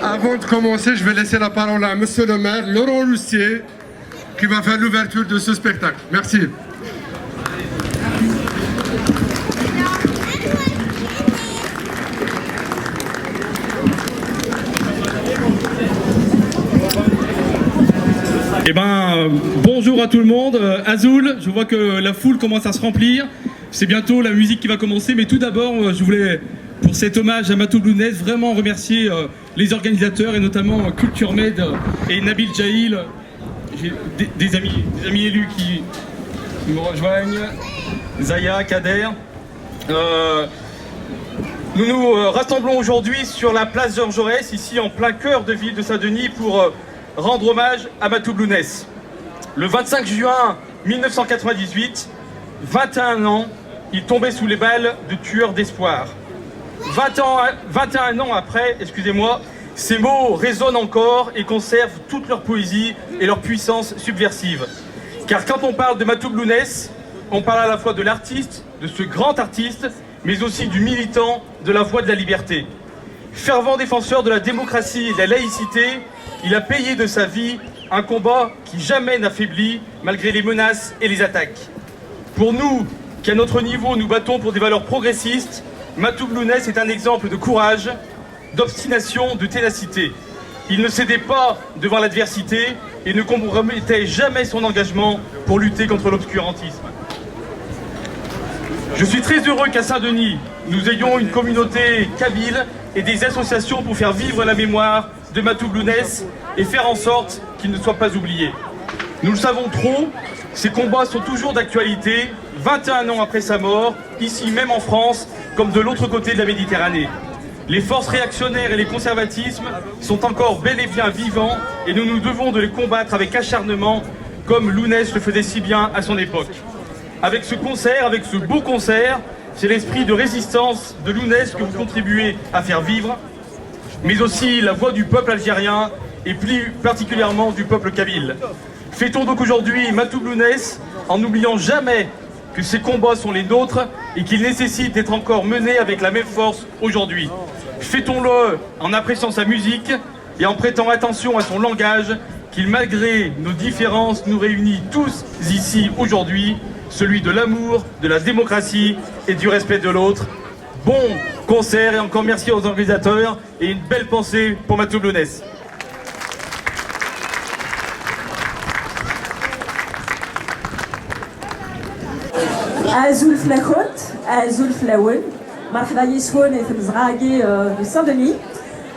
Avant de commencer, je vais laisser la parole à Monsieur le maire, Laurent Lussier, qui va faire l'ouverture de ce spectacle. Merci. Eh ben, bonjour à tout le monde. Azul, je vois que la foule commence à se remplir. C'est bientôt la musique qui va commencer, mais tout d'abord, je voulais, pour cet hommage à Matoub Lounès, vraiment remercier les organisateurs et notamment Culture Med et Nabil Jahil. J'ai des amis élus qui me rejoignent, Zaya, Kader. Nous nous rassemblons aujourd'hui sur la place Georges Jaurès, ici en plein cœur de ville de Saint-Denis, pour rendre hommage à Matoub Lounès. Le 25 juin 1998, 21 ans, il tombait sous les balles de tueurs d'espoir. 21 ans après, ces mots résonnent encore et conservent toute leur poésie et leur puissance subversive. Car quand on parle de Matoub Lounès, on parle à la fois de l'artiste, de ce grand artiste, mais aussi du militant de la voie de la liberté. Fervent défenseur de la démocratie et de la laïcité, il a payé de sa vie un combat qui jamais n'affaiblit malgré les menaces et les attaques. Pour nous, qui à notre niveau nous battons pour des valeurs progressistes, Matoub Lounès est un exemple de courage, d'obstination, de ténacité. Il ne cédait pas devant l'adversité et ne compromettait jamais son engagement pour lutter contre l'obscurantisme. Je suis très heureux qu'à Saint-Denis, nous ayons une communauté kabyle et des associations pour faire vivre la mémoire de Matoub Lounès et faire en sorte qu'il ne soit pas oublié. Nous le savons trop, ces combats sont toujours d'actualité, 21 ans après sa mort, ici même en France, comme de l'autre côté de la Méditerranée. Les forces réactionnaires et les conservatismes sont encore bel et bien vivants et nous nous devons de les combattre avec acharnement, comme Lounès le faisait si bien à son époque. Avec ce concert, avec ce beau concert, c'est l'esprit de résistance de Lounès que vous contribuez à faire vivre, mais aussi la voix du peuple algérien et plus particulièrement du peuple kabyle. Fêtons donc aujourd'hui Matoub Lounès en n'oubliant jamais que ces combats sont les nôtres et qu'ils nécessitent d'être encore menés avec la même force aujourd'hui. Fêtons-le en appréciant sa musique et en prêtant attention à son langage qui, malgré nos différences, nous réunit tous ici aujourd'hui, celui de l'amour, de la démocratie et du respect de l'autre. Bon concert et encore merci aux organisateurs et une belle pensée pour Matoub Lounès. Azul Flakot, Azul Flaoun, Marhaba Yishoun et Femzragi de Saint-Denis.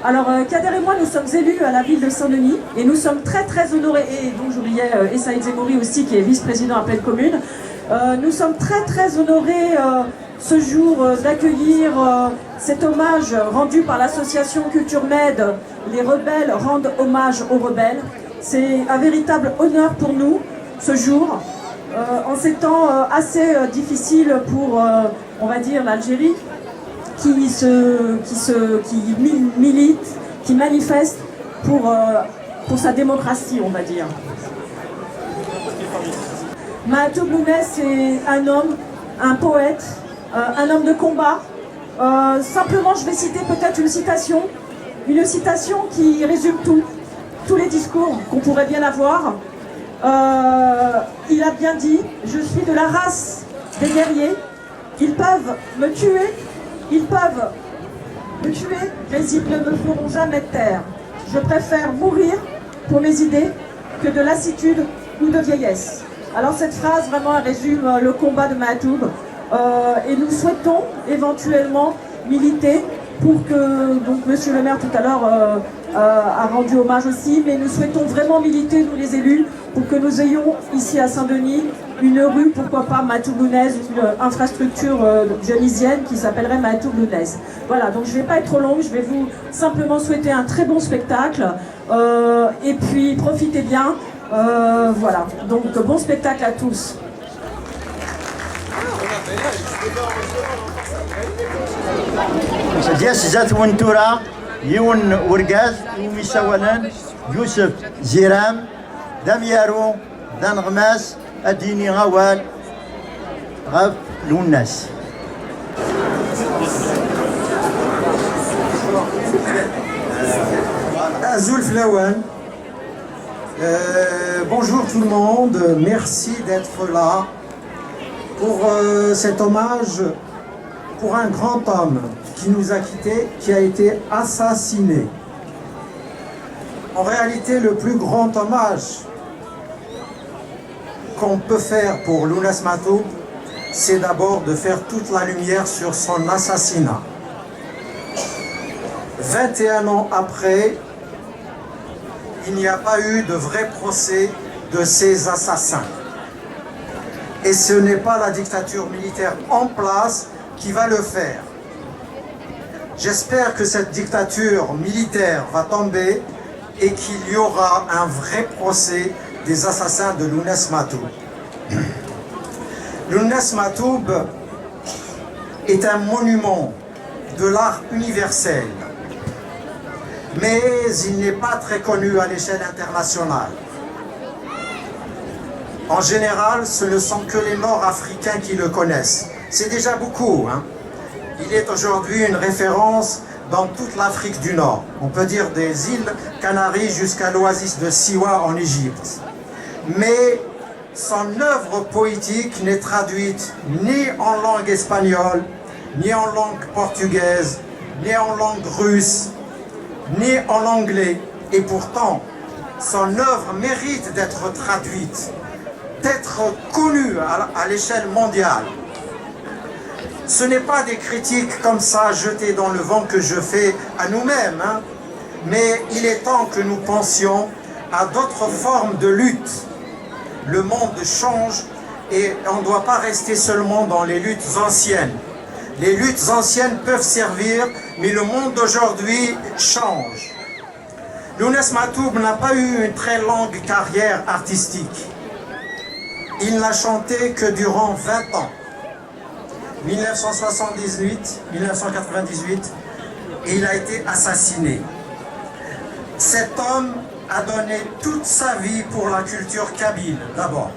Alors Kader et moi nous sommes élus à la ville de Saint-Denis et nous sommes très honorés, et donc j'oubliais Essaïd Zemouri aussi qui est vice-président à pleine commune. Nous sommes très honorés ce jour d'accueillir cet hommage rendu par l'association Culture Med. Les rebelles rendent hommage aux rebelles. C'est un véritable honneur pour nous ce jour. En ces temps assez difficiles pour, on va dire, l'Algérie, qui milite, qui manifeste pour sa démocratie, on va dire. Matoub Lounès est un homme, un poète, un homme de combat. Simplement, je vais citer peut-être une citation qui résume tous les discours qu'on pourrait bien avoir. Il a bien dit, je suis de la race des guerriers, ils peuvent me tuer, mais ils ne me feront jamais taire. Je préfère mourir pour mes idées que de lassitude ou de vieillesse. Alors cette phrase vraiment résume le combat de Matoub et nous souhaitons éventuellement militer pour que, donc monsieur le maire tout à l'heure a rendu hommage aussi, mais nous souhaitons vraiment militer, nous les élus, pour que nous ayons ici à Saint-Denis une rue, pourquoi pas Matoub Lounès, une infrastructure dionysienne qui s'appellerait Matoub Lounès. Voilà, donc je ne vais pas être trop longue, je vais vous simplement souhaiter un très bon spectacle et puis profitez bien, voilà, donc bon spectacle à tous. دياس زات ونتورا يون ورقاز ومساولان يوسف زيرام دام يارو دان غماس أديني غوال غف لوناس. Azul Flawan. Bonjour tout le monde, merci d'être là pour cet hommage pour un grand homme qui nous a quittés, qui a été assassiné. En réalité, le plus grand hommage qu'on peut faire pour Lounès Matoub, c'est d'abord de faire toute la lumière sur son assassinat. 21 ans après, il n'y a pas eu de vrai procès de ces assassins. Et ce n'est pas la dictature militaire en place qui va le faire. J'espère que cette dictature militaire va tomber et qu'il y aura un vrai procès des assassins de Lounès Matoub. Lounès Matoub est un monument de l'art universel, mais il n'est pas très connu à l'échelle internationale. En général, ce ne sont que les Nord-Africains qui le connaissent. C'est déjà beaucoup, hein. Il est aujourd'hui une référence dans toute l'Afrique du Nord. On peut dire des îles Canaries jusqu'à l'oasis de Siwa en Égypte. Mais son œuvre poétique n'est traduite ni en langue espagnole, ni en langue portugaise, ni en langue russe, ni en anglais. Et pourtant, son œuvre mérite d'être traduite, d'être connue à l'échelle mondiale. Ce n'est pas des critiques comme ça jetées dans le vent que je fais à nous-mêmes, hein, mais il est temps que nous pensions à d'autres formes de lutte. Le monde change et on ne doit pas rester seulement dans les luttes anciennes. Les luttes anciennes peuvent servir, mais le monde d'aujourd'hui change. Lounès Matoub n'a pas eu une très longue carrière artistique. Il n'a chanté que durant 20 ans. 1978, et il a été assassiné. Cet homme a donné toute sa vie pour la culture kabyle d'abord,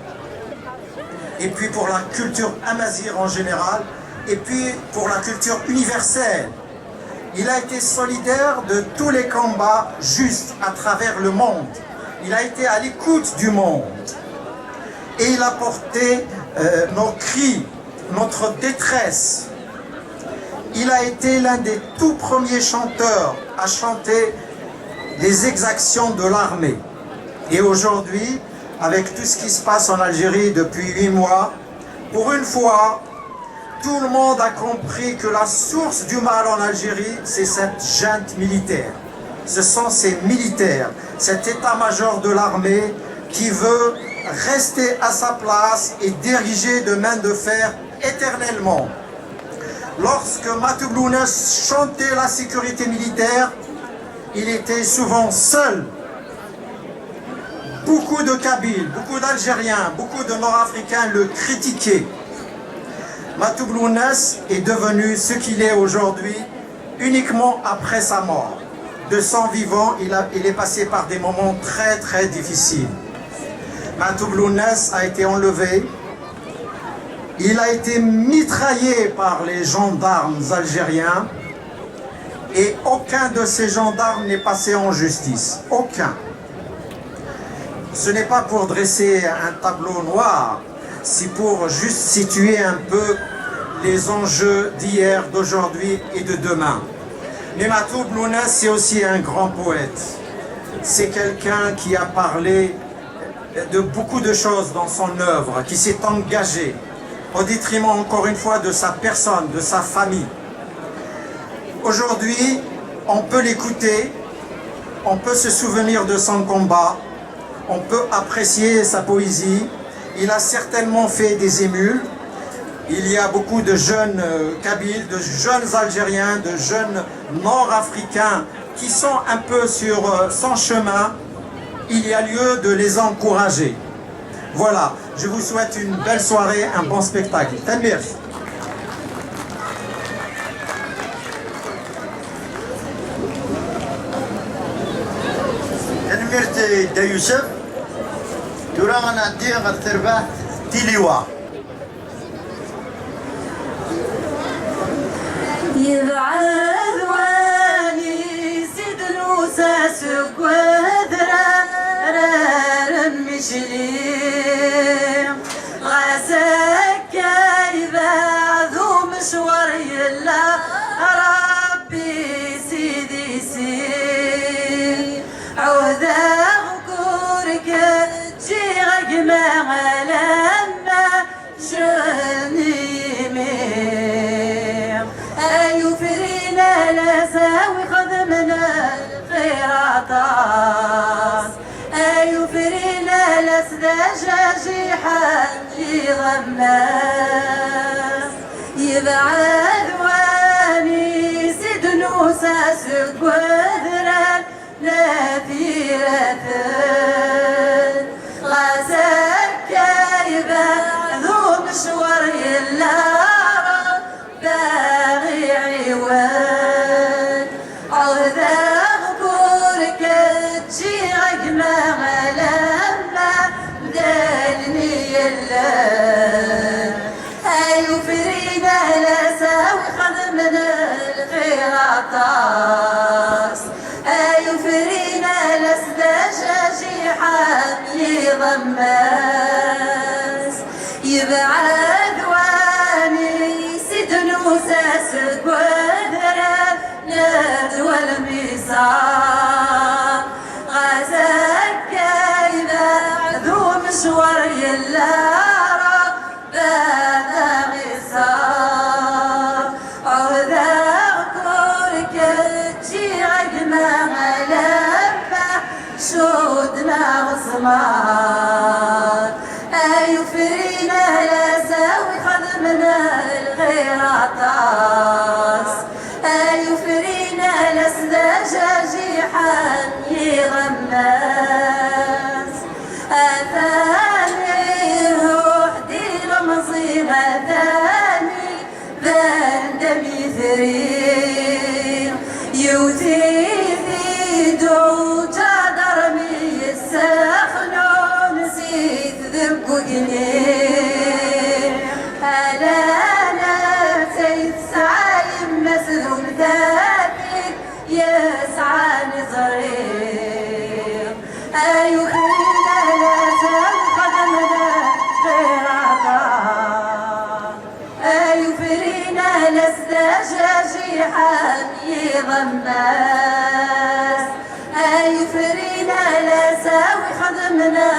et puis pour la culture amazigh en général, et puis pour la culture universelle. Il a été solidaire de tous les combats justes à travers le monde. Il a été à l'écoute du monde. Et il a porté nos cris, notre détresse. Il a été l'un des tout premiers chanteurs à chanter les exactions de l'armée. Et aujourd'hui, avec tout ce qui se passe en Algérie depuis 8 mois, pour une fois, tout le monde a compris que la source du mal en Algérie, c'est cette junte militaire. Ce sont ces militaires, cet état-major de l'armée qui veut rester à sa place et diriger de main de fer éternellement. Lorsque Matoub Lounès chantait la sécurité militaire, il était souvent seul. Beaucoup de Kabyles, beaucoup d'Algériens, beaucoup de Nord-Africains le critiquaient. Matoub Lounès est devenu ce qu'il est aujourd'hui uniquement après sa mort. De son vivant, il est passé par des moments très très difficiles. Matoub Lounès a été enlevé. Il a été mitraillé par les gendarmes algériens et aucun de ces gendarmes n'est passé en justice. Aucun. Ce n'est pas pour dresser un tableau noir, c'est pour juste situer un peu les enjeux d'hier, d'aujourd'hui et de demain. Mais Matoub Lounès, c'est aussi un grand poète. C'est quelqu'un qui a parlé de beaucoup de choses dans son œuvre, qui s'est engagé au détriment encore une fois de sa personne, de sa famille. Aujourd'hui, on peut l'écouter, on peut se souvenir de son combat, on peut apprécier sa poésie. Il a certainement fait des émules. Il y a beaucoup de jeunes Kabyles, de jeunes Algériens, de jeunes Nord-Africains qui sont un peu sur son chemin. Il y a lieu de les encourager. Voilà, je vous souhaite une belle soirée, un bon spectacle. Tanmir. Tanmir de Youssef, durant un tir à Terbat, تيليوا يبعد واني سيد الوساس قدرة رمشلي غاسك يبعدو مشوار يلا ربي سيدي سي عوذا غكورك جي غقما لما شني ميم أيو فرينا لساوي خدمنا الخيراطاس أيو فرينا لسدجاجي حالي غماس يبعد واني سيد نوساس قدران نثيرة غاسك يبعدو مشوار يلا باغي عوان عوذا غبورك تجي غقما لما دالني يلا أيو فرينا لساوي خدمنا الخيراطاس أيو فرينا لسدجاجي حامي ضماس يبعد واني سيد نوساس قدرة ندوى الميصار غازك يبعدو مشوار يلا ربنا غصار عوذا غكورك تجي عقما لما شودنا غصمار أيو فرينا لساوي خدمنا الخيراطاس أيو فرينا لسدجاجي حامي غماس أثاني روح دي لمصيبة ثاني ذندم يثري يوتي دو جادر مي السخنو نسيت ذبقني أنا نسيت سعيم مسلوم ذاتي يسعى نظري أيو خينا لازم قدمنا خيراتا أيو فرينا لسدجاجي حامي ضماس أيو فرينا لساوي خدمنا